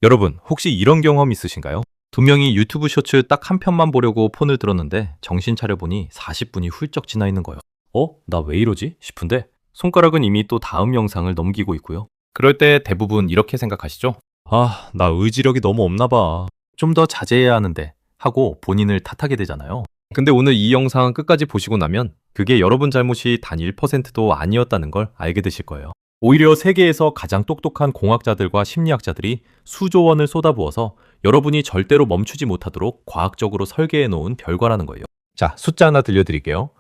여러분, 혹시 이런 경험 있으신가요? 분명히 유튜브 쇼츠 딱 한 편만 보려고 폰을 들었는데 정신 차려보니 40분이 훌쩍 지나 있는 거예요. 나 왜 이러지? 싶은데 손가락은 이미 또 다음 영상을 넘기고 있고요. 그럴 때 대부분 이렇게 생각하시죠? 나 의지력이 너무 없나 봐. 좀 더 자제해야 하는데 하고 본인을 탓하게 되잖아요. 근데 오늘 이 영상 끝까지 보시고 나면 그게 여러분 잘못이 단 1%도 아니었다는 걸 알게 되실 거예요. 오히려 세계에서 가장 똑똑한 공학자들과 심리학자들이 수조 원을 쏟아부어서 여러분이 절대로 멈추지 못하도록 과학적으로 설계해 놓은 결과라는 거예요. 자, 숫자 하나 들려드릴게요.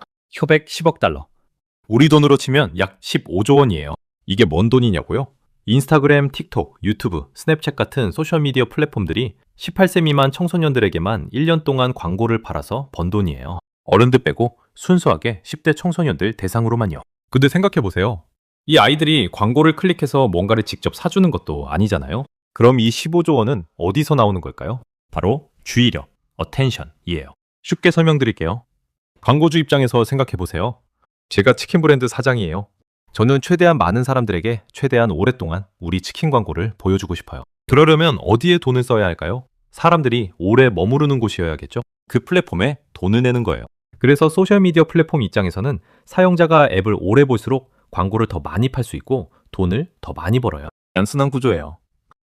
효백 10억 달러. 우리 돈으로 치면 약 15조 원이에요. 이게 뭔 돈이냐고요? 인스타그램, 틱톡, 유튜브, 스냅챗 같은 소셜미디어 플랫폼들이 18세 미만 청소년들에게만 1년 동안 광고를 팔아서 번 돈이에요. 어른들 빼고 순수하게 10대 청소년들 대상으로만요. 근데 생각해보세요. 이 아이들이 광고를 클릭해서 뭔가를 직접 사주는 것도 아니잖아요. 그럼 이 15조 원은 어디서 나오는 걸까요? 바로 주의력, attention이에요. 쉽게 설명드릴게요. 광고주 입장에서 생각해보세요. 제가 치킨 브랜드 사장이에요. 저는 최대한 많은 사람들에게 최대한 오랫동안 우리 치킨 광고를 보여주고 싶어요. 그러려면 어디에 돈을 써야 할까요? 사람들이 오래 머무르는 곳이어야겠죠? 그 플랫폼에 돈을 내는 거예요. 그래서 소셜미디어 플랫폼 입장에서는 사용자가 앱을 오래 볼수록 광고를 더 많이 팔 수 있고 돈을 더 많이 벌어요. 단순한 구조예요.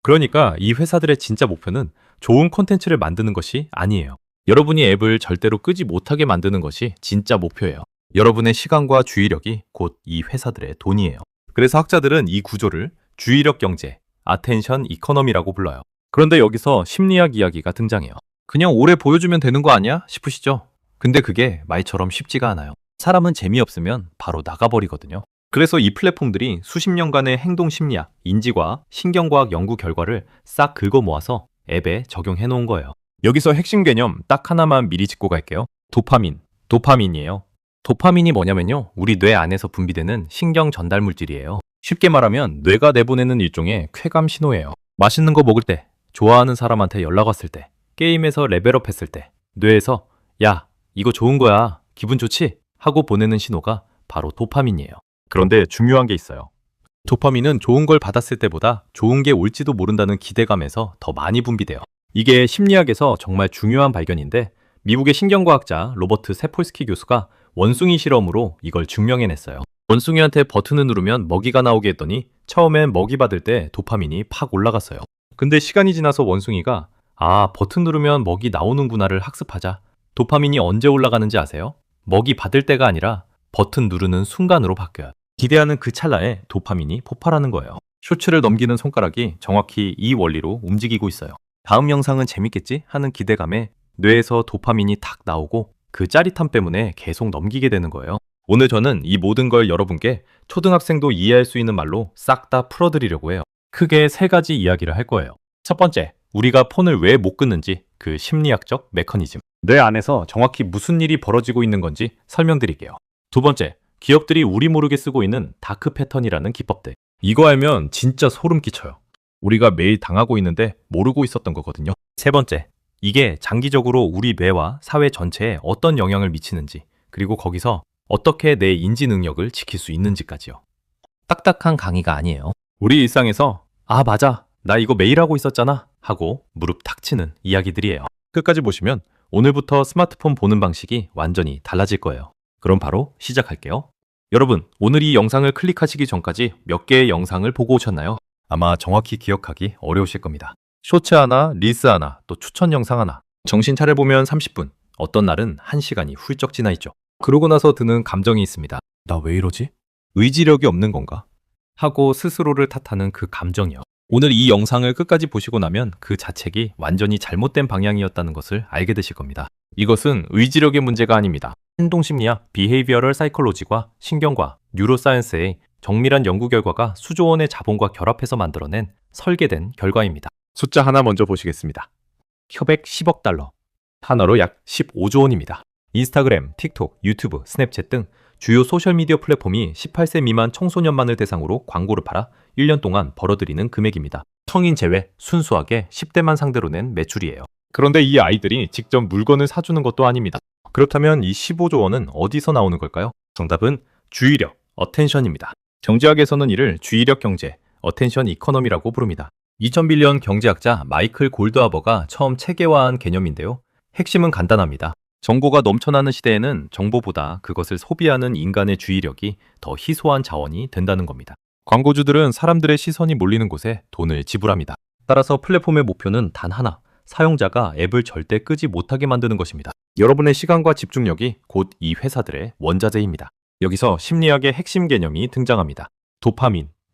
그러니까 이 회사들의 진짜 목표는 좋은 콘텐츠를 만드는 것이 아니에요. 여러분이 앱을 절대로 끄지 못하게 만드는 것이 진짜 목표예요. 여러분의 시간과 주의력이 곧 이 회사들의 돈이에요. 그래서 학자들은 이 구조를 주의력 경제, attention economy라고 불러요. 그런데 여기서 심리학 이야기가 등장해요. 그냥 오래 보여주면 되는 거 아니야? 싶으시죠? 근데 그게 말처럼 쉽지가 않아요. 사람은 재미없으면 바로 나가버리거든요. 그래서 이 플랫폼들이 수십 년간의 행동 심리학, 인지과학, 신경과학 연구 결과를 싹 긁어 모아서 앱에 적용해 놓은 거예요. 여기서 핵심 개념 딱 하나만 미리 짚고 갈게요. 도파민이에요. 도파민이 뭐냐면요, 우리 뇌 안에서 분비되는 신경 전달 물질이에요. 쉽게 말하면 뇌가 내보내는 일종의 쾌감 신호예요. 맛있는 거 먹을 때, 좋아하는 사람한테 연락 왔을 때, 게임에서 레벨업 했을 때, 뇌에서 야, 이거 좋은 거야, 기분 좋지? 하고 보내는 신호가 바로 도파민이에요. 그런데 중요한 게 있어요. 도파민은 좋은 걸 받았을 때보다 좋은 게 올지도 모른다는 기대감에서 더 많이 분비돼요. 이게 심리학에서 정말 중요한 발견인데, 미국의 신경과학자 로버트 세폴스키 교수가 원숭이 실험으로 이걸 증명해냈어요. 원숭이한테 버튼을 누르면 먹이가 나오게 했더니 처음엔 먹이 받을 때 도파민이 팍 올라갔어요. 근데 시간이 지나서 원숭이가 버튼 누르면 먹이 나오는구나를 학습하자 도파민이 언제 올라가는지 아세요? 먹이 받을 때가 아니라 버튼 누르는 순간으로 바뀌어요. 기대하는 그 찰나에 도파민이 폭발하는 거예요. 쇼츠를 넘기는 손가락이 정확히 이 원리로 움직이고 있어요. 다음 영상은 재밌겠지? 하는 기대감에 뇌에서 도파민이 탁 나오고 그 짜릿함 때문에 계속 넘기게 되는 거예요. 오늘 저는 이 모든 걸 여러분께 초등학생도 이해할 수 있는 말로 싹 다 풀어드리려고 해요. 크게 세 가지 이야기를 할 거예요. 첫 번째, 우리가 폰을 왜 못 끊는지 그 심리학적 메커니즘. 뇌 안에서 정확히 무슨 일이 벌어지고 있는 건지 설명드릴게요. 두 번째, 기업들이 우리 모르게 쓰고 있는 다크 패턴이라는 기법들. 이거 알면 진짜 소름 끼쳐요. 우리가 매일 당하고 있는데 모르고 있었던 거거든요. 세 번째, 이게 장기적으로 우리 뇌와 사회 전체에 어떤 영향을 미치는지, 그리고 거기서 어떻게 내 인지 능력을 지킬 수 있는지까지요. 딱딱한 강의가 아니에요. 우리 일상에서 맞아, 나 이거 매일 하고 있었잖아 하고 무릎 탁 치는 이야기들이에요. 끝까지 보시면 오늘부터 스마트폰 보는 방식이 완전히 달라질 거예요. 그럼 바로 시작할게요. 여러분, 오늘 이 영상을 클릭하시기 전까지 몇 개의 영상을 보고 오셨나요? 아마 정확히 기억하기 어려우실 겁니다. 쇼츠 하나, 릴스 하나, 또 추천 영상 하나. 정신 차려보면 30분, 어떤 날은 1시간이 훌쩍 지나 있죠. 그러고 나서 드는 감정이 있습니다. 나 왜 이러지? 의지력이 없는 건가? 하고 스스로를 탓하는 그 감정이요. 오늘 이 영상을 끝까지 보시고 나면 그 자책이 완전히 잘못된 방향이었다는 것을 알게 되실 겁니다. 이것은 의지력의 문제가 아닙니다. 행동심리학, 비헤이비어럴 사이콜로지와 신경과학, 뉴로사이언스의 정밀한 연구 결과가 수조 원의 자본과 결합해서 만들어낸 설계된 결과입니다. 숫자 하나 먼저 보시겠습니다. 협액 10억 달러. 하나로 약 15조 원입니다. 인스타그램, 틱톡, 유튜브, 스냅챗 등 주요 소셜미디어 플랫폼이 18세 미만 청소년만을 대상으로 광고를 팔아 1년 동안 벌어들이는 금액입니다. 성인 제외 순수하게 10대만 상대로 낸 매출이에요. 그런데 이 아이들이 직접 물건을 사주는 것도 아닙니다. 그렇다면 이 15조 원은 어디서 나오는 걸까요? 정답은 주의력, 어텐션입니다. 경제학에서는 이를 주의력 경제, 어텐션 이코노미라고 부릅니다. 2001년 경제학자 마이클 골드하버가 처음 체계화한 개념인데요. 핵심은 간단합니다. 정보가 넘쳐나는 시대에는 정보보다 그것을 소비하는 인간의 주의력이 더 희소한 자원이 된다는 겁니다. 광고주들은 사람들의 시선이 몰리는 곳에 돈을 지불합니다. 따라서 플랫폼의 목표는 단 하나, 사용자가 앱을 절대 끄지 못하게 만드는 것입니다. 여러분의 시간과 집중력이 곧 이 회사들의 원자재입니다. 여기서 심리학의 핵심 개념이 등장합니다.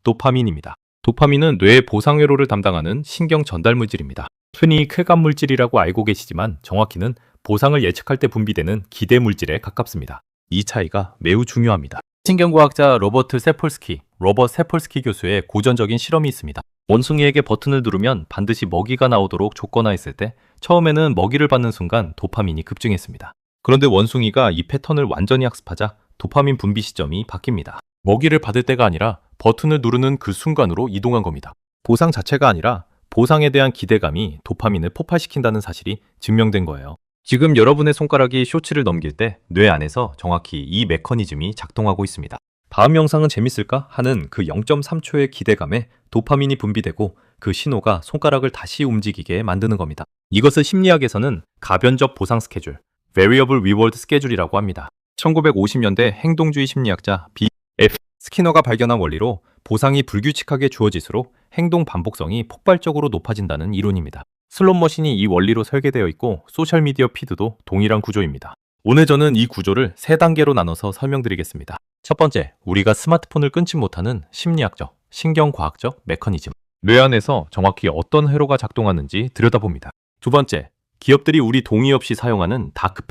도파민입니다. 도파민은 뇌의 보상회로를 담당하는 신경 전달 물질입니다. 흔히 쾌감 물질이라고 알고 계시지만 정확히는 보상을 예측할 때 분비되는 기대 물질에 가깝습니다. 이 차이가 매우 중요합니다. 신경과학자 로버트 세폴스키 교수의 고전적인 실험이 있습니다. 원숭이에게 버튼을 누르면 반드시 먹이가 나오도록 조건화했을 때 처음에는 먹이를 받는 순간 도파민이 급증했습니다. 그런데 원숭이가 이 패턴을 완전히 학습하자 도파민 분비 시점이 바뀝니다. 먹이를 받을 때가 아니라 버튼을 누르는 그 순간으로 이동한 겁니다. 보상 자체가 아니라 보상에 대한 기대감이 도파민을 폭발시킨다는 사실이 증명된 거예요. 지금 여러분의 손가락이 쇼츠를 넘길 때 뇌 안에서 정확히 이 메커니즘이 작동하고 있습니다. 다음 영상은 재밌을까 하는 그 0.3초의 기대감에 도파민이 분비되고 그 신호가 손가락을 다시 움직이게 만드는 겁니다. 이것을 심리학에서는 가변적 보상 스케줄, Variable Reward Schedule이라고 합니다. 1950년대 행동주의 심리학자 B.F. 스키너가 발견한 원리로 보상이 불규칙하게 주어질수록 행동 반복성이 폭발적으로 높아진다는 이론입니다. 슬롯머신이 이 원리로 설계되어 있고 소셜미디어 피드도 동일한 구조입니다. 오늘 저는 이 구조를 3단계로 나눠서 설명드리겠습니다. 첫 번째, 우리가 스마트폰을 끊지 못하는 심리학적, 신경과학적 메커니즘. 뇌 안에서 정확히 어떤 회로가 작동하는지 들여다봅니다. 두 번째, 기업들이 우리 동의 없이 사용하는 다크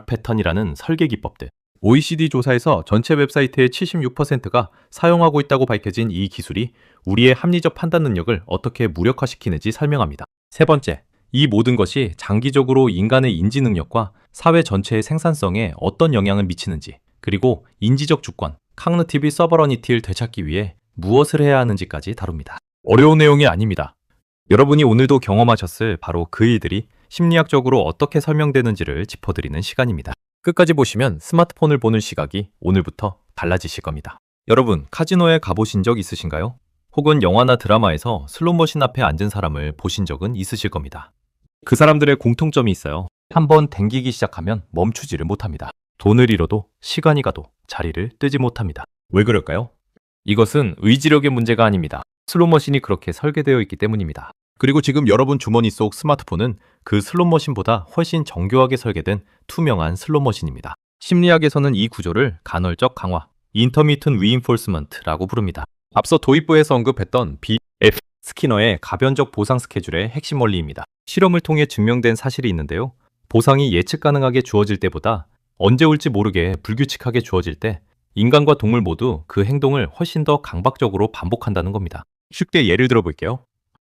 패턴이라는 설계 기법들. OECD 조사에서 전체 웹사이트의 76%가 사용하고 있다고 밝혀진 이 기술이 우리의 합리적 판단 능력을 어떻게 무력화시키는지 설명합니다. 세 번째, 이 모든 것이 장기적으로 인간의 인지 능력과 사회 전체의 생산성에 어떤 영향을 미치는지, 그리고 인지적 주권, Cognitive Sovereignty를 되찾기 위해 무엇을 해야 하는지까지 다룹니다. 어려운 내용이 아닙니다. 여러분이 오늘도 경험하셨을 바로 그 일들이 심리학적으로 어떻게 설명되는지를 짚어드리는 시간입니다. 끝까지 보시면 스마트폰을 보는 시각이 오늘부터 달라지실 겁니다. 여러분, 카지노에 가보신 적 있으신가요? 혹은 영화나 드라마에서 슬롯머신 앞에 앉은 사람을 보신 적은 있으실 겁니다. 그 사람들의 공통점이 있어요. 한번 댕기기 시작하면 멈추지를 못합니다. 돈을 잃어도 시간이 가도 자리를 뜨지 못합니다. 왜 그럴까요? 이것은 의지력의 문제가 아닙니다. 슬롯머신이 그렇게 설계되어 있기 때문입니다. 그리고 지금 여러분 주머니 속 스마트폰은 그 슬롯머신보다 훨씬 정교하게 설계된 투명한 슬롯머신입니다. 심리학에서는 이 구조를 간헐적 강화, Intermittent Reinforcement라고 부릅니다. 앞서 도입부에서 언급했던 B.F. 스키너의 가변적 보상 스케줄의 핵심 원리입니다. 실험을 통해 증명된 사실이 있는데요. 보상이 예측 가능하게 주어질 때보다 언제 올지 모르게 불규칙하게 주어질 때 인간과 동물 모두 그 행동을 훨씬 더 강박적으로 반복한다는 겁니다. 쉽게 예를 들어 볼게요.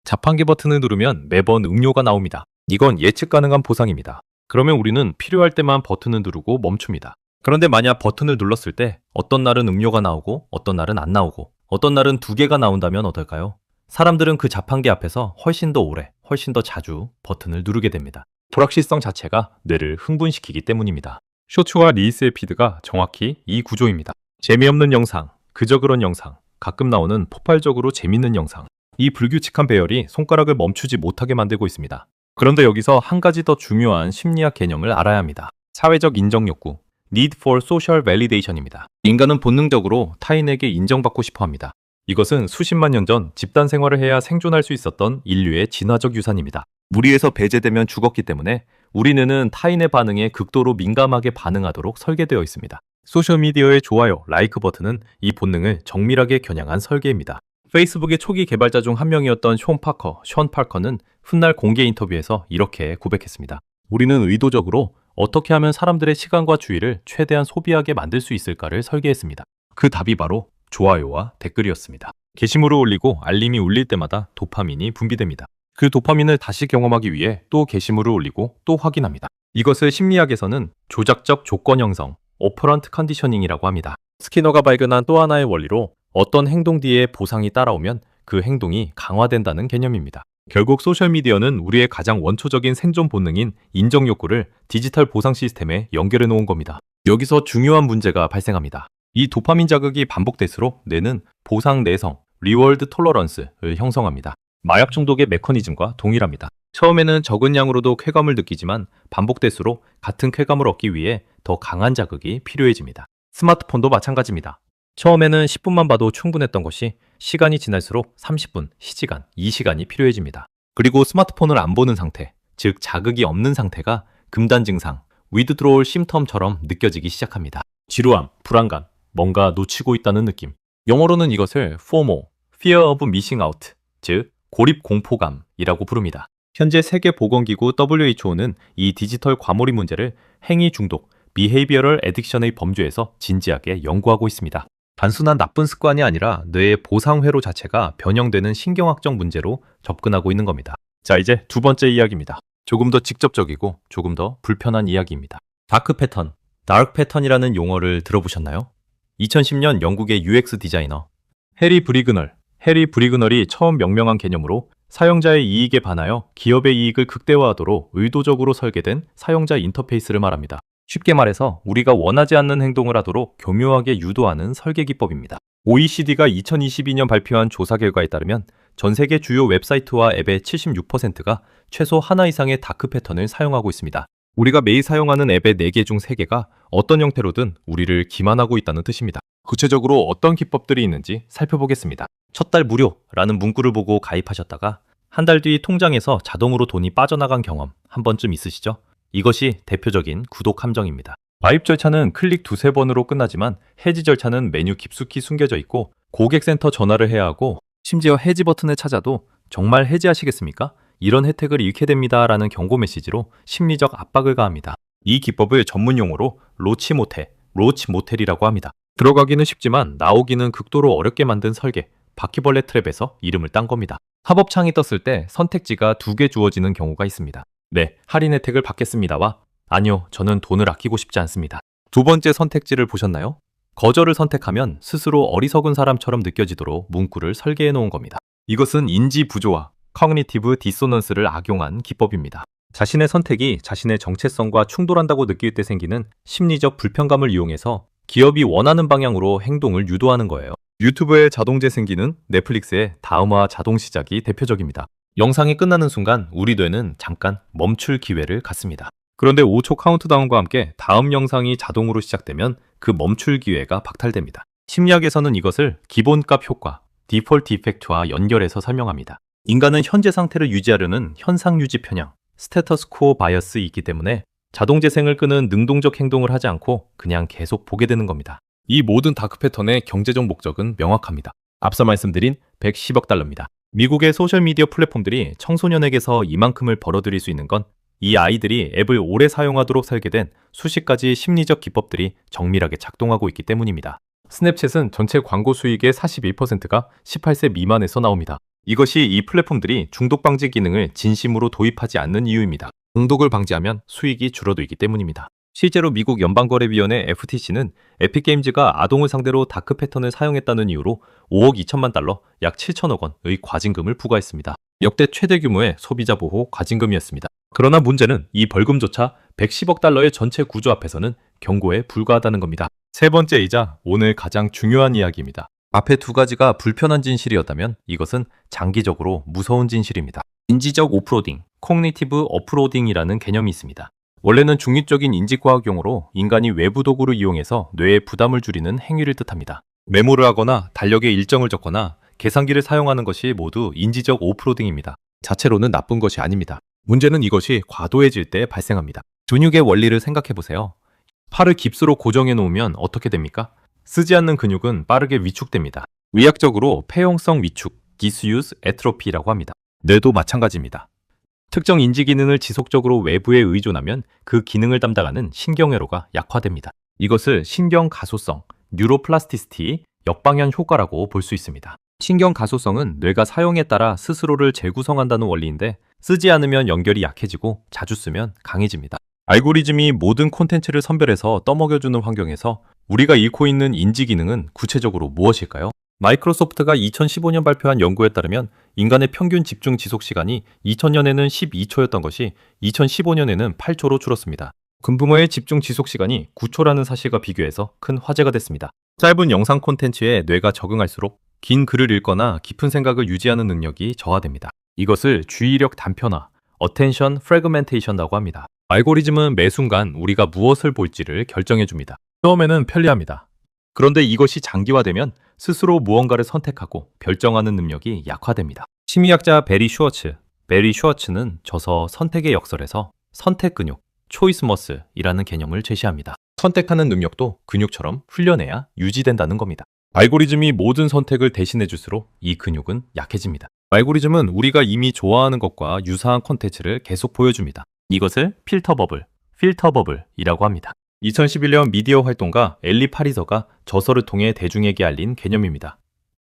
자판기 버튼을 누르면 매번 음료가 나옵니다. 이건 예측 가능한 보상입니다. 그러면 우리는 필요할 때만 버튼을 누르고 멈춥니다. 그런데 만약 버튼을 눌렀을 때 어떤 날은 음료가 나오고 어떤 날은 안 나오고 어떤 날은 2개가 나온다면 어떨까요? 사람들은 그 자판기 앞에서 훨씬 더 오래, 훨씬 더 자주 버튼을 누르게 됩니다. 불확실성 자체가 뇌를 흥분시키기 때문입니다. 쇼츠와 릴스의 피드가 정확히 이 구조입니다. 재미없는 영상, 그저 그런 영상, 가끔 나오는 폭발적으로 재밌는 영상. 이 불규칙한 배열이 손가락을 멈추지 못하게 만들고 있습니다. 그런데 여기서 한 가지 더 중요한 심리학 개념을 알아야 합니다. 사회적 인정 욕구, Need for Social Validation입니다. 인간은 본능적으로 타인에게 인정받고 싶어 합니다. 이것은 수십만 년 전 집단 생활을 해야 생존할 수 있었던 인류의 진화적 유산입니다. 무리해서 배제되면 죽었기 때문에 우리 뇌는 타인의 반응에 극도로 민감하게 반응하도록 설계되어 있습니다. 소셜미디어의 좋아요, 라이크 버튼은 이 본능을 정밀하게 겨냥한 설계입니다. 페이스북의 초기 개발자 중 한 명이었던 션 파커는 훗날 공개 인터뷰에서 이렇게 고백했습니다. 우리는 의도적으로 어떻게 하면 사람들의 시간과 주의를 최대한 소비하게 만들 수 있을까를 설계했습니다. 그 답이 바로 좋아요와 댓글이었습니다. 게시물을 올리고 알림이 울릴 때마다 도파민이 분비됩니다. 그 도파민을 다시 경험하기 위해 또 게시물을 올리고 또 확인합니다. 이것을 심리학에서는 조작적 조건 형성, 오퍼런트 컨디셔닝이라고 합니다. 스키너가 발견한 또 하나의 원리로 어떤 행동 뒤에 보상이 따라오면 그 행동이 강화된다는 개념입니다. 결국 소셜미디어는 우리의 가장 원초적인 생존 본능인 인정 욕구를 디지털 보상 시스템에 연결해 놓은 겁니다. 여기서 중요한 문제가 발생합니다. 이 도파민 자극이 반복될수록 뇌는 보상 내성, 리워드 톨러런스를 형성합니다. 마약 중독의 메커니즘과 동일합니다. 처음에는 적은 양으로도 쾌감을 느끼지만 반복될수록 같은 쾌감을 얻기 위해 더 강한 자극이 필요해집니다. 스마트폰도 마찬가지입니다. 처음에는 10분만 봐도 충분했던 것이 시간이 지날수록 30분, 시시간, 2시간이 필요해집니다. 그리고 스마트폰을 안 보는 상태, 즉 자극이 없는 상태가 금단 증상, 위드드로울 심텀처럼 느껴지기 시작합니다. 지루함, 불안감, 뭔가 놓치고 있다는 느낌. 영어로는 이것을 FOMO, Fear of Missing Out, 즉 고립 공포감이라고 부릅니다. 현재 세계보건기구 WHO는 이 디지털 과몰입 문제를 행위 중독, Behavioral Addiction의 범주에서 진지하게 연구하고 있습니다. 단순한 나쁜 습관이 아니라 뇌의 보상 회로 자체가 변형되는 신경학적 문제로 접근하고 있는 겁니다. 자, 이제 두 번째 이야기입니다. 조금 더 직접적이고 조금 더 불편한 이야기입니다. 다크 패턴, 다크 패턴이라는 용어를 들어보셨나요? 2010년 영국의 UX 디자이너 해리 브리그널이 처음 명명한 개념으로 사용자의 이익에 반하여 기업의 이익을 극대화하도록 의도적으로 설계된 사용자 인터페이스를 말합니다. 쉽게 말해서 우리가 원하지 않는 행동을 하도록 교묘하게 유도하는 설계 기법입니다. OECD가 2022년 발표한 조사 결과에 따르면 전 세계 주요 웹사이트와 앱의 76%가 최소 하나 이상의 다크 패턴을 사용하고 있습니다. 우리가 매일 사용하는 앱의 4개 중 3개가 어떤 형태로든 우리를 기만하고 있다는 뜻입니다. 구체적으로 어떤 기법들이 있는지 살펴보겠습니다. 첫 달 무료라는 문구를 보고 가입하셨다가 한 달 뒤 통장에서 자동으로 돈이 빠져나간 경험 한 번쯤 있으시죠? 이것이 대표적인 구독 함정입니다. 가입 절차는 클릭 2-3번으로 끝나지만 해지 절차는 메뉴 깊숙이 숨겨져 있고 고객센터 전화를 해야 하고 심지어 해지 버튼을 찾아도 정말 해지하시겠습니까? 이런 혜택을 잃게 됩니다 라는 경고 메시지로 심리적 압박을 가합니다. 이 기법을 전문 용어로 로치 모텔이라고 합니다. 들어가기는 쉽지만 나오기는 극도로 어렵게 만든 설계, 바퀴벌레 트랩에서 이름을 딴 겁니다. 팝업창이 떴을 때 선택지가 2개 주어지는 경우가 있습니다. 네, 할인 혜택을 받겠습니다와 아니요, 저는 돈을 아끼고 싶지 않습니다. 두 번째 선택지를 보셨나요? 거절을 선택하면 스스로 어리석은 사람처럼 느껴지도록 문구를 설계해 놓은 겁니다. 이것은 인지 부조화, 커그니티브 디소넌스를 악용한 기법입니다. 자신의 선택이 자신의 정체성과 충돌한다고 느낄 때 생기는 심리적 불편감을 이용해서 기업이 원하는 방향으로 행동을 유도하는 거예요. 유튜브의 자동 재생기는 넷플릭스의 다음화 자동 시작이 대표적입니다. 영상이 끝나는 순간 우리 뇌는 잠깐 멈출 기회를 갖습니다. 그런데 5초 카운트다운과 함께 다음 영상이 자동으로 시작되면 그 멈출 기회가 박탈됩니다. 심리학에서는 이것을 기본값 효과, 디폴트 이펙트와 연결해서 설명합니다. 인간은 현재 상태를 유지하려는 현상 유지 편향, 스테터스 코어 바이어스이 있기 때문에 자동 재생을 끄는 능동적 행동을 하지 않고 그냥 계속 보게 되는 겁니다. 이 모든 다크 패턴의 경제적 목적은 명확합니다. 앞서 말씀드린 110억 달러입니다. 미국의 소셜미디어 플랫폼들이 청소년에게서 이만큼을 벌어들일 수 있는 건 이 아이들이 앱을 오래 사용하도록 설계된 수십 가지 심리적 기법들이 정밀하게 작동하고 있기 때문입니다. 스냅챗은 전체 광고 수익의 41%가 18세 미만에서 나옵니다. 이것이 이 플랫폼들이 중독 방지 기능을 진심으로 도입하지 않는 이유입니다. 중독을 방지하면 수익이 줄어들기 때문입니다. 실제로 미국 연방거래위원회 FTC는 에픽게임즈가 아동을 상대로 다크 패턴을 사용했다는 이유로 5억 2천만 달러, 약 7천억 원의 과징금을 부과했습니다. 역대 최대 규모의 소비자 보호 과징금이었습니다. 그러나 문제는 이 벌금조차 110억 달러의 전체 구조 앞에서는 경고에 불과하다는 겁니다. 세 번째이자 오늘 가장 중요한 이야기입니다. 앞에 두 가지가 불편한 진실이었다면 이것은 장기적으로 무서운 진실입니다. 인지적 오프로딩, 코그니티브 어프로딩이라는 개념이 있습니다. 원래는 중립적인 인지과학 용어로 인간이 외부 도구를 이용해서 뇌의 부담을 줄이는 행위를 뜻합니다. 메모를 하거나 달력에 일정을 적거나 계산기를 사용하는 것이 모두 인지적 오프로딩입니다. 자체로는 나쁜 것이 아닙니다. 문제는 이것이 과도해질 때 발생합니다. 근육의 원리를 생각해보세요. 팔을 깁스로 고정해 놓으면 어떻게 됩니까? 쓰지 않는 근육은 빠르게 위축됩니다. 의학적으로 폐용성 위축, 디스유스 에트로피라고 합니다. 뇌도 마찬가지입니다. 특정 인지 기능을 지속적으로 외부에 의존하면 그 기능을 담당하는 신경회로가 약화됩니다. 이것을 신경 가소성, 뉴로플라스티시티, 역방향 효과라고 볼 수 있습니다. 신경 가소성은 뇌가 사용에 따라 스스로를 재구성한다는 원리인데 쓰지 않으면 연결이 약해지고 자주 쓰면 강해집니다. 알고리즘이 모든 콘텐츠를 선별해서 떠먹여주는 환경에서 우리가 잃고 있는 인지 기능은 구체적으로 무엇일까요? 마이크로소프트가 2015년 발표한 연구에 따르면 인간의 평균 집중 지속 시간이 2000년에는 12초였던 것이 2015년에는 8초로 줄었습니다. 금붕어의 집중 지속 시간이 9초라는 사실과 비교해서 큰 화제가 됐습니다. 짧은 영상 콘텐츠에 뇌가 적응할수록 긴 글을 읽거나 깊은 생각을 유지하는 능력이 저하됩니다. 이것을 주의력 단편화, attention fragmentation이라고 합니다. 알고리즘은 매 순간 우리가 무엇을 볼지를 결정해 줍니다. 처음에는 편리합니다. 그런데 이것이 장기화되면 스스로 무언가를 선택하고 결정하는 능력이 약화됩니다. 심리학자 베리 슈워츠는 저서 선택의 역설에서 선택 근육, 초이스 머슬이라는 개념을 제시합니다. 선택하는 능력도 근육처럼 훈련해야 유지된다는 겁니다. 알고리즘이 모든 선택을 대신해 줄수록 이 근육은 약해집니다. 알고리즘은 우리가 이미 좋아하는 것과 유사한 콘텐츠를 계속 보여줍니다. 이것을 필터 버블이라고 합니다. 2011년 미디어 활동가 엘리 파리저가 저서를 통해 대중에게 알린 개념입니다.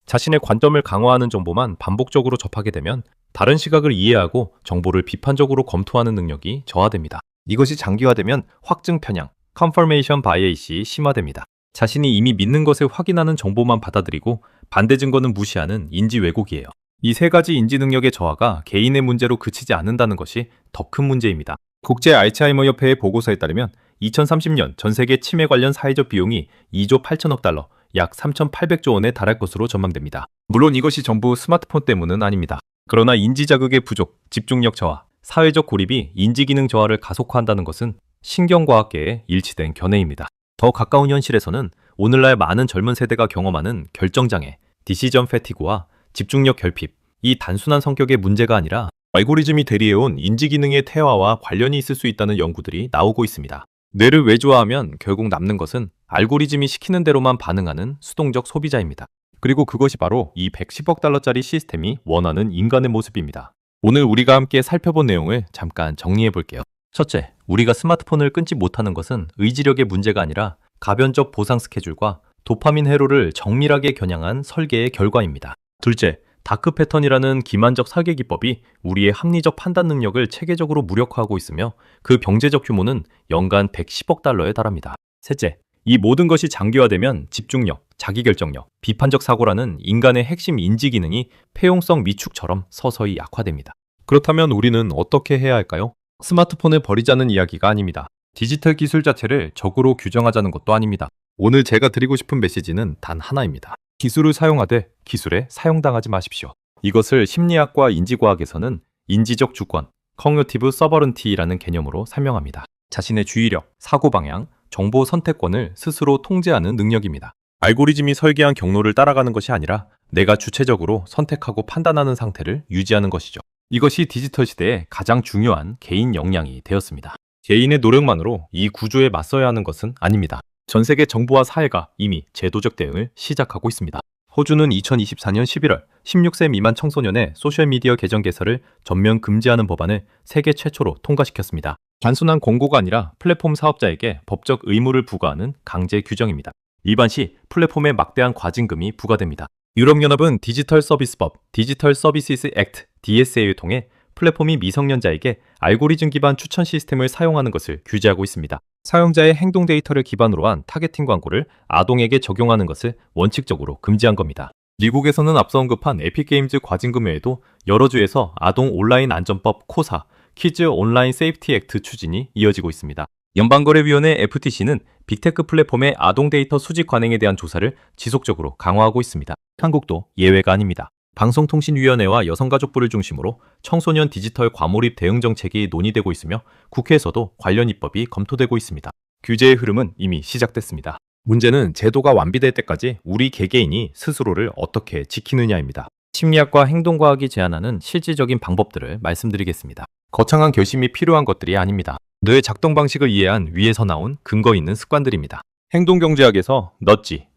자신의 관점을 강화하는 정보만 반복적으로 접하게 되면 다른 시각을 이해하고 정보를 비판적으로 검토하는 능력이 저하됩니다. 이것이 장기화되면 확증 편향, confirmation bias이 심화됩니다. 자신이 이미 믿는 것을 확인하는 정보만 받아들이고 반대 증거는 무시하는 인지 왜곡이에요. 이 세 가지 인지 능력의 저하가 개인의 문제로 그치지 않는다는 것이 더 큰 문제입니다. 국제 알츠하이머 협회의 보고서에 따르면 2030년 전 세계 치매 관련 사회적 비용이 2조 8천억 달러, 약 3,800조 원에 달할 것으로 전망됩니다. 물론 이것이 전부 스마트폰 때문은 아닙니다. 그러나 인지 자극의 부족, 집중력 저하, 사회적 고립이 인지 기능 저하를 가속화한다는 것은 신경과학계의 일치된 견해입니다. 더 가까운 현실에서는 오늘날 많은 젊은 세대가 경험하는 결정장애, 디시전 패티그와 집중력 결핍, 이 단순한 성격의 문제가 아니라 알고리즘이 대리해온 인지 기능의 퇴화와 관련이 있을 수 있다는 연구들이 나오고 있습니다. 뇌를 외주화하면 결국 남는 것은 알고리즘이 시키는 대로만 반응하는 수동적 소비자입니다. 그리고 그것이 바로 이 110억 달러짜리 시스템이 원하는 인간의 모습입니다. 오늘 우리가 함께 살펴본 내용을 잠깐 정리해 볼게요. 첫째, 우리가 스마트폰을 끊지 못하는 것은 의지력의 문제가 아니라 가변적 보상 스케줄과 도파민 회로를 정밀하게 겨냥한 설계의 결과입니다. 둘째, 다크 패턴이라는 기만적 설계 기법이 우리의 합리적 판단 능력을 체계적으로 무력화하고 있으며 그 병제적 규모는 연간 110억 달러에 달합니다. 셋째, 이 모든 것이 장기화되면 집중력, 자기결정력, 비판적 사고라는 인간의 핵심 인지 기능이 폐용성 미축처럼 서서히 약화됩니다. 그렇다면 우리는 어떻게 해야 할까요? 스마트폰을 버리자는 이야기가 아닙니다. 디지털 기술 자체를 적으로 규정하자는 것도 아닙니다. 오늘 제가 드리고 싶은 메시지는 단 하나입니다. 기술을 사용하되 기술에 사용당하지 마십시오. 이것을 심리학과 인지과학에서는 인지적 주권, 커그니티브 서버런티라는 개념으로 설명합니다. 자신의 주의력, 사고방향, 정보 선택권을 스스로 통제하는 능력입니다. 알고리즘이 설계한 경로를 따라가는 것이 아니라 내가 주체적으로 선택하고 판단하는 상태를 유지하는 것이죠. 이것이 디지털 시대의 가장 중요한 개인 역량이 되었습니다. 개인의 노력만으로 이 구조에 맞서야 하는 것은 아닙니다. 전 세계 정부와 사회가 이미 제도적 대응을 시작하고 있습니다. 호주는 2024년 11월 16세 미만 청소년의 소셜미디어 계정 개설을 전면 금지하는 법안을 세계 최초로 통과시켰습니다. 단순한 권고가 아니라 플랫폼 사업자에게 법적 의무를 부과하는 강제 규정입니다. 일반 시 플랫폼에 막대한 과징금이 부과됩니다. 유럽연합은 디지털 서비스법, 디지털 서비스 액트, DSA를 통해 플랫폼이 미성년자에게 알고리즘 기반 추천 시스템을 사용하는 것을 규제하고 있습니다. 사용자의 행동 데이터를 기반으로 한 타겟팅 광고를 아동에게 적용하는 것을 원칙적으로 금지한 겁니다. 미국에서는 앞서 언급한 에픽게임즈 과징금 외에도 여러 주에서 아동 온라인 안전법 코사, 키즈 온라인 세이프티 액트 추진이 이어지고 있습니다. 연방거래위원회 FTC는 빅테크 플랫폼의 아동 데이터 수집 관행에 대한 조사를 지속적으로 강화하고 있습니다. 한국도 예외가 아닙니다. 방송통신위원회와 여성가족부를 중심으로 청소년 디지털 과몰입 대응 정책이 논의되고 있으며 국회에서도 관련 입법이 검토되고 있습니다. 규제의 흐름은 이미 시작됐습니다. 문제는 제도가 완비될 때까지 우리 개개인이 스스로를 어떻게 지키느냐입니다. 심리학과 행동과학이 제안하는 실질적인 방법들을 말씀드리겠습니다. 거창한 결심이 필요한 것들이 아닙니다. 뇌의 작동 방식을 이해한 위에서 나온 근거 있는 습관들입니다. 행동경제학에서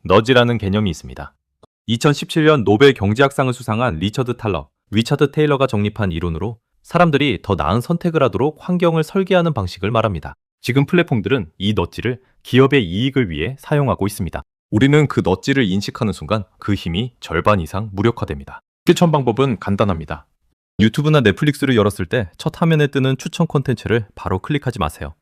너지라는 개념이 있습니다. 2017년 노벨 경제학상을 수상한 리처드 테일러가 정립한 이론으로 사람들이 더 나은 선택을 하도록 환경을 설계하는 방식을 말합니다. 지금 플랫폼들은 이 너지를 기업의 이익을 위해 사용하고 있습니다. 우리는 그 너지를 인식하는 순간 그 힘이 절반 이상 무력화됩니다. 실천 방법은 간단합니다. 유튜브나 넷플릭스를 열었을 때 첫 화면에 뜨는 추천 콘텐츠를 바로 클릭하지 마세요.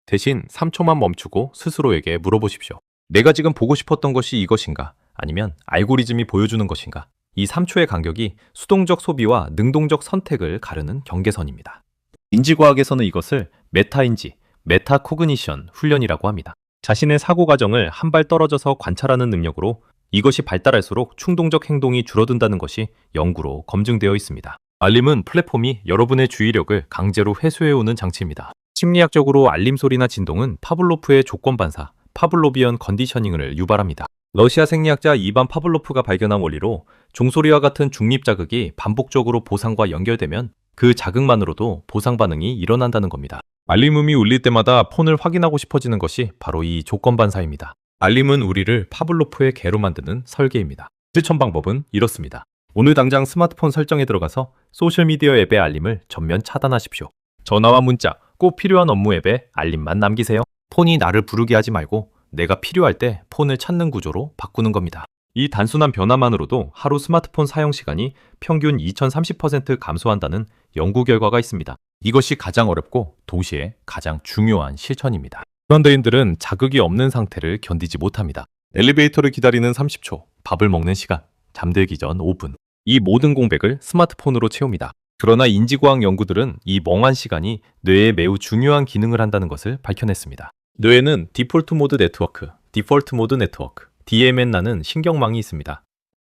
대신 3초만 멈추고 스스로에게 물어보십시오. 내가 지금 보고 싶었던 것이 이것인가? 아니면 알고리즘이 보여주는 것인가? 이 3초의 간격이 수동적 소비와 능동적 선택을 가르는 경계선입니다. 인지과학에서는 이것을 메타인지, 메타코그니션 훈련이라고 합니다. 자신의 사고 과정을 한 발 떨어져서 관찰하는 능력으로 이것이 발달할수록 충동적 행동이 줄어든다는 것이 연구로 검증되어 있습니다. 알림은 플랫폼이 여러분의 주의력을 강제로 회수해오는 장치입니다. 심리학적으로 알림 소리나 진동은 파블로프의 조건 반사, 파블로비언 컨디셔닝을 유발합니다. 러시아 생리학자 이반 파블로프가 발견한 원리로 종소리와 같은 중립 자극이 반복적으로 보상과 연결되면 그 자극만으로도 보상 반응이 일어난다는 겁니다. 알림음이 울릴 때마다 폰을 확인하고 싶어지는 것이 바로 이 조건 반사입니다. 알림은 우리를 파블로프의 개로 만드는 설계입니다. 실천 방법은 이렇습니다. 오늘 당장 스마트폰 설정에 들어가서 소셜미디어 앱의 알림을 전면 차단하십시오. 전화와 문자, 꼭 필요한 업무 앱에 알림만 남기세요. 폰이 나를 부르게 하지 말고 내가 필요할 때 폰을 찾는 구조로 바꾸는 겁니다. 이 단순한 변화만으로도 하루 스마트폰 사용 시간이 평균 2030% 감소한다는 연구 결과가 있습니다. 이것이 가장 어렵고 동시에 가장 중요한 실천입니다. 현대인들은 자극이 없는 상태를 견디지 못합니다. 엘리베이터를 기다리는 30초, 밥을 먹는 시간, 잠들기 전 5분. 이 모든 공백을 스마트폰으로 채웁니다. 그러나 인지과학 연구들은 이 멍한 시간이 뇌에 매우 중요한 기능을 한다는 것을 밝혀냈습니다. 뇌에는 디폴트 모드 네트워크, DMN라는 신경망이 있습니다.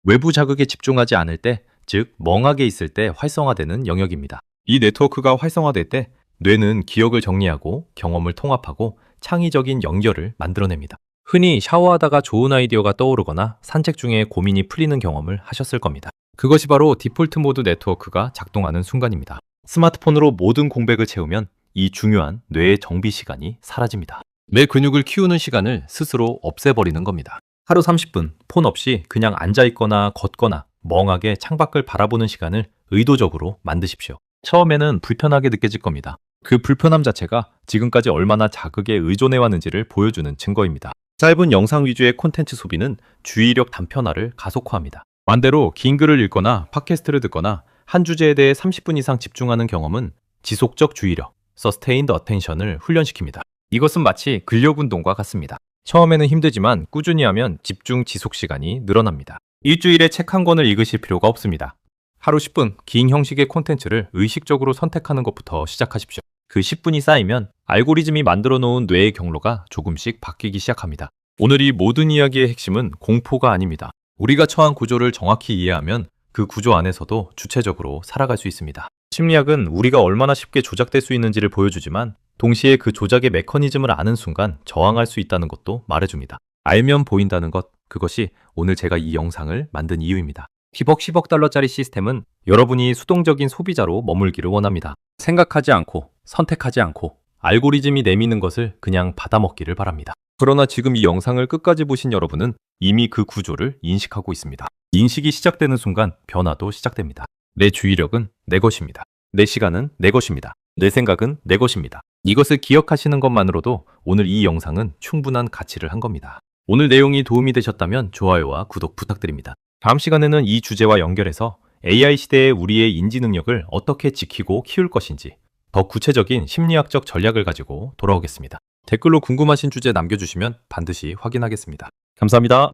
외부 자극에 집중하지 않을 때, 즉 멍하게 있을 때 활성화되는 영역입니다. 이 네트워크가 활성화될 때 뇌는 기억을 정리하고 경험을 통합하고 창의적인 연결을 만들어냅니다. 흔히 샤워하다가 좋은 아이디어가 떠오르거나 산책 중에 고민이 풀리는 경험을 하셨을 겁니다. 그것이 바로 디폴트 모드 네트워크가 작동하는 순간입니다. 스마트폰으로 모든 공백을 채우면 이 중요한 뇌의 정비 시간이 사라집니다. 내 근육을 키우는 시간을 스스로 없애버리는 겁니다. 하루 30분 폰 없이 그냥 앉아있거나 걷거나 멍하게 창밖을 바라보는 시간을 의도적으로 만드십시오. 처음에는 불편하게 느껴질 겁니다. 그 불편함 자체가 지금까지 얼마나 자극에 의존해왔는지를 보여주는 증거입니다. 짧은 영상 위주의 콘텐츠 소비는 주의력 단편화를 가속화합니다. 반대로 긴 글을 읽거나 팟캐스트를 듣거나 한 주제에 대해 30분 이상 집중하는 경험은 지속적 주의력, Sustained Attention을 훈련시킵니다. 이것은 마치 근력 운동과 같습니다. 처음에는 힘들지만 꾸준히 하면 집중 지속 시간이 늘어납니다. 일주일에 책 한 권을 읽으실 필요가 없습니다. 하루 10분 긴 형식의 콘텐츠를 의식적으로 선택하는 것부터 시작하십시오. 그 10분이 쌓이면 알고리즘이 만들어 놓은 뇌의 경로가 조금씩 바뀌기 시작합니다. 오늘 이 모든 이야기의 핵심은 공포가 아닙니다. 우리가 처한 구조를 정확히 이해하면 그 구조 안에서도 주체적으로 살아갈 수 있습니다. 심리학은 우리가 얼마나 쉽게 조작될 수 있는지를 보여주지만 동시에 그 조작의 메커니즘을 아는 순간 저항할 수 있다는 것도 말해줍니다. 알면 보인다는 것, 그것이 오늘 제가 이 영상을 만든 이유입니다. 10억 달러짜리 시스템은 여러분이 수동적인 소비자로 머물기를 원합니다. 생각하지 않고 선택하지 않고 알고리즘이 내미는 것을 그냥 받아먹기를 바랍니다. 그러나 지금 이 영상을 끝까지 보신 여러분은 이미 그 구조를 인식하고 있습니다. 인식이 시작되는 순간 변화도 시작됩니다. 내 주의력은 내 것입니다. 내 시간은 내 것입니다. 내 생각은 내 것입니다. 이것을 기억하시는 것만으로도 오늘 이 영상은 충분한 가치를 한 겁니다. 오늘 내용이 도움이 되셨다면 좋아요와 구독 부탁드립니다. 다음 시간에는 이 주제와 연결해서 AI 시대의 우리의 인지 능력을 어떻게 지키고 키울 것인지 더 구체적인 심리학적 전략을 가지고 돌아오겠습니다. 댓글로 궁금하신 주제 남겨주시면 반드시 확인하겠습니다. 감사합니다.